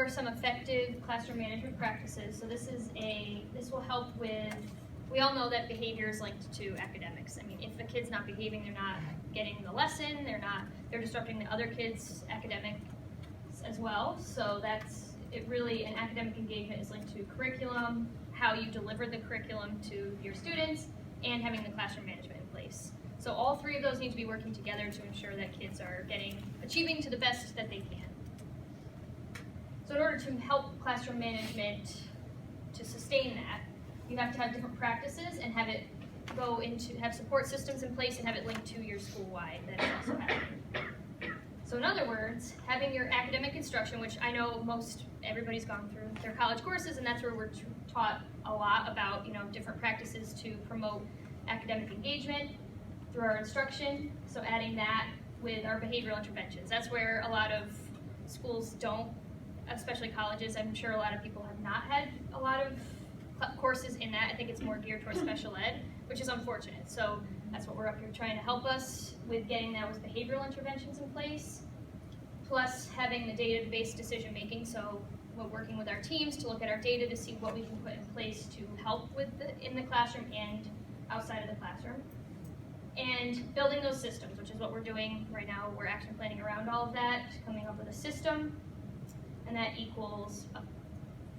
are some effective classroom management practices. So this will help with, we all know that behavior is linked to academics. I mean, if a kid's not behaving, they're not getting the lesson, they're disrupting the other kids' academics as well. So an academic engagement is linked to curriculum, how you deliver the curriculum to your students, and having the classroom management in place. So all three of those need to be working together to ensure that kids are achieving to the best that they can. So in order to help classroom management to sustain that, you have to have different practices and have support systems in place and have it linked to your school-wide that is also happening. So in other words, having your academic instruction, which I know everybody's gone through their college courses, and that's where we're taught a lot about different practices to promote academic engagement through our instruction. So adding that with our behavioral interventions. That's where a lot of schools don't, especially colleges. I'm sure a lot of people have not had a lot of courses in that. I think it's more geared towards special ed, which is unfortunate. So that's what we're up here trying to help us with, getting that with behavioral interventions in place, plus having the data-based decision making. So we're working with our teams to look at our data to see what we can put in place to help with in the classroom and outside of the classroom. And building those systems, which is what we're doing right now. We're action planning around all of that, coming up with a system, and that equals a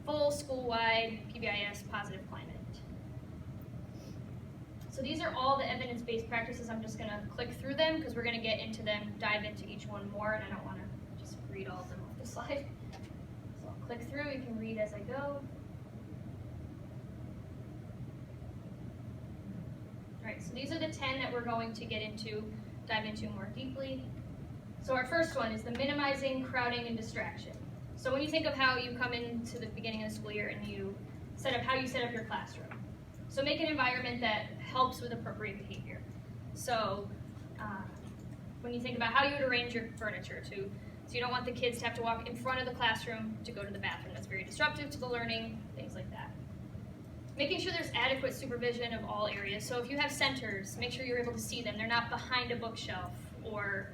full school-wide PBIS positive climate. So these are all the evidence-based practices. I'm just going to click through them because we're going to get into them, dive into each one more, and I don't want to just read all of them off the slide. So I'll click through. You can read as I go. All right, so these are the 10 that we're going to dive into more deeply. So our first one is the minimizing crowding and distraction. So when you think of how you come into the beginning of the school year and how you set up your classroom. So make an environment that helps with appropriate behavior. So when you think about how you would arrange your furniture so you don't want the kids to have to walk in front of the classroom to go to the bathroom. That's very disruptive to the learning, things like that. Making sure there's adequate supervision of all areas. So if you have centers, make sure you're able to see them. They're not behind a bookshelf or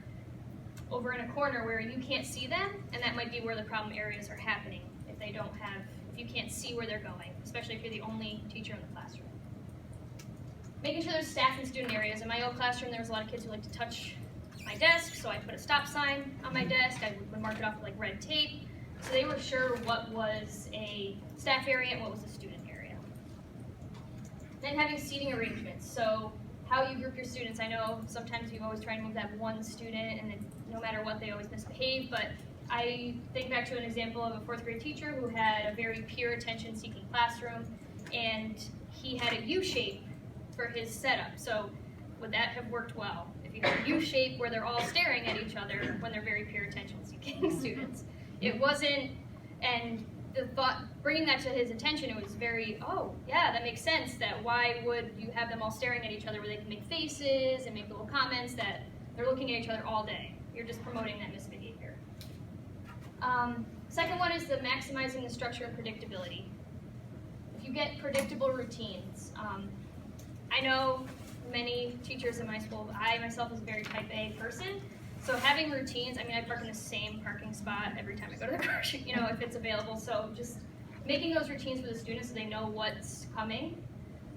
over in a corner where you can't see them, and that might be where the problem areas are happening if you can't see where they're going, especially if you're the only teacher in the classroom. Making sure there's staff and student areas. In my old classroom, there was a lot of kids who like to touch my desk, so I put a stop sign on my desk. I would mark it off with red tape, so they were sure what was a staff area and what was a student area. Then having seating arrangements. So how you group your students. I know sometimes you always try to move that one student, and no matter what, they always misbehave, but I think back to an example of a 4th grade teacher who had a very pure attention-seeking classroom, and he had a U-shape for his setup. So would that have worked well? If you have a U-shape where they're all staring at each other when they're very pure attention-seeking students. It wasn't, and the thought, bringing that to his attention, it was very, oh, yeah, that makes sense, that why would you have them all staring at each other where they can make faces and make little comments that they're looking at each other all day. You're just promoting that misbehavior. Second one is the maximizing the structure and predictability. If you get predictable routines, I know many teachers in my school, I myself is a very type A person, so having routines, I park in the same parking spot every time I go to the car, if it's available, so just making those routines for the students so they know what's coming.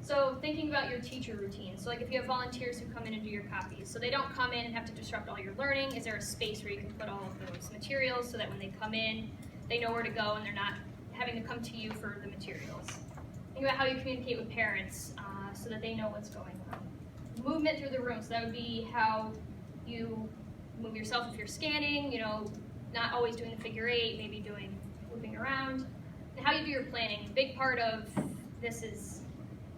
So thinking about your teacher routines, so like if you have volunteers who come in and do your copies, so they don't come in and have to disrupt all your learning. Is there a space where you can put all of those materials so that when they come in, they know where to go and they're not having to come to you for the materials? Think about how you communicate with parents so that they know what's going on. Movement through the room, so that would be how you move yourself if you're scanning, not always doing the figure 8, maybe moving around. And how you do your planning. A big part of this is,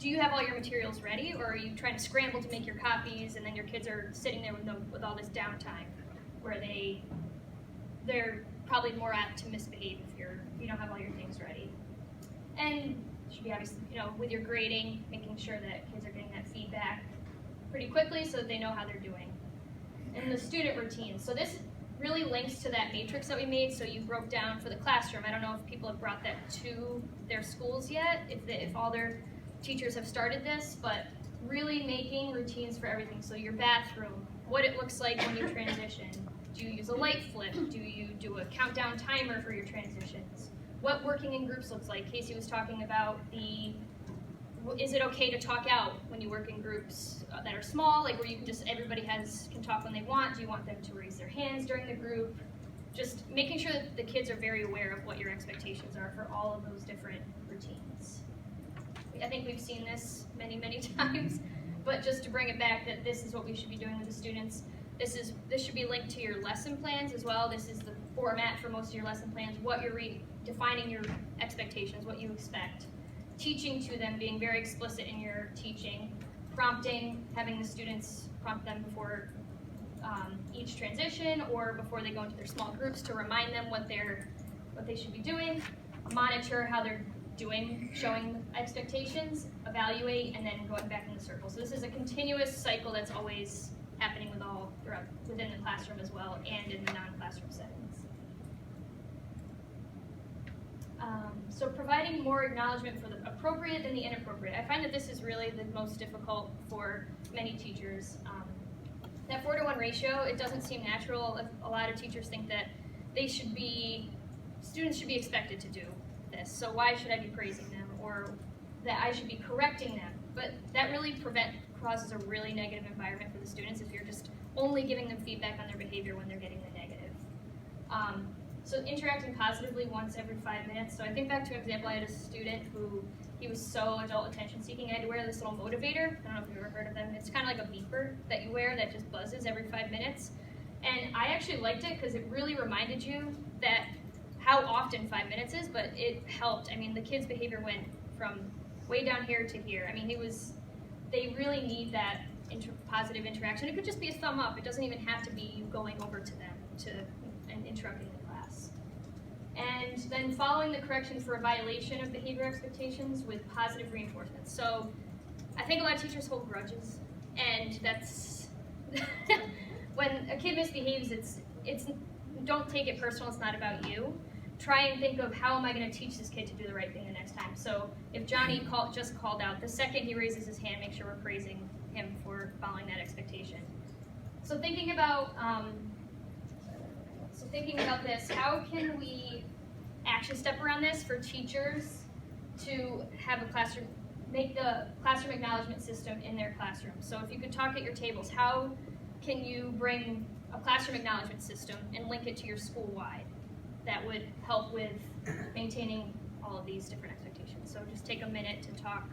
do you have all your materials ready, or are you trying to scramble to make your copies and then your kids are sitting there with all this downtime where they're probably more apt to misbehave if you don't have all your things ready. And it should be obviously, with your grading, making sure that kids are getting that feedback pretty quickly so that they know how they're doing. And the student routines. So this really links to that matrix that we made, so you broke down for the classroom. I don't know if people have brought that to their schools yet, if all their teachers have started this, but really making routines for everything. So your bathroom, what it looks like when you transition Do you use a light flip? Do you do a countdown timer for your transitions? What working in groups looks like. Casey was talking about is it okay to talk out when you work in groups that are small, like where you can just, everybody can talk when they want? Do you want them to raise their hands during the group? Just making sure that the kids are very aware of what your expectations are for all of those different routines. I think we've seen this many, many times, but just to bring it back, that this is what we should be doing with the students. This should be linked to your lesson plans as well. This is the format for most of your lesson plans, what you're defining your expectations, what you expect. Teaching to them, being very explicit in your teaching. Prompting, having the students prompt them before each transition or before they go into their small groups to remind them what they should be doing. Monitor how they're doing, showing expectations, evaluate, and then going back in the circle. So this is a continuous cycle that's always happening within the classroom as well and in the non-classroom settings. So providing more acknowledgement for the appropriate than the inappropriate. I find that this is really the most difficult for many teachers. That 4-to-1 ratio, it doesn't seem natural. A lot of teachers think that students should be expected to do this, so why should I be praising them, or that I should be correcting them? But that really causes a really negative environment for the students if you're just only giving them feedback on their behavior when they're getting the negative. So interacting positively once every 5 minutes. So I think back to an example, I had a student who, he was so adult attention seeking, I had to wear this little motivator. I don't know if you've ever heard of them. It's kind of like a beeper that you wear that just buzzes every 5 minutes. And I actually liked it because it really reminded you that how often 5 minutes is, but it helped. I mean, the kid's behavior went from way down here to here. I mean, they really need that positive interaction. It could just be a thumb up. It doesn't even have to be you going over to them and interrupting the class. And then following the corrections for a violation of behavior expectations with positive reinforcement. So I think a lot of teachers hold grudges, and that's when a kid misbehaves, it's don't take it personal. It's not about you. Try and think of, how am I going to teach this kid to do the right thing the next time? So if Johnny just called out, the second he raises his hand, make sure we're praising him for following that expectation. So thinking about this, how can we action step around this for teachers to have make the classroom acknowledgement system in their classroom? So if you could talk at your tables, how can you bring a classroom acknowledgement system and link it to your school-wide? That would help with maintaining all of these different expectations. So just take a minute to talk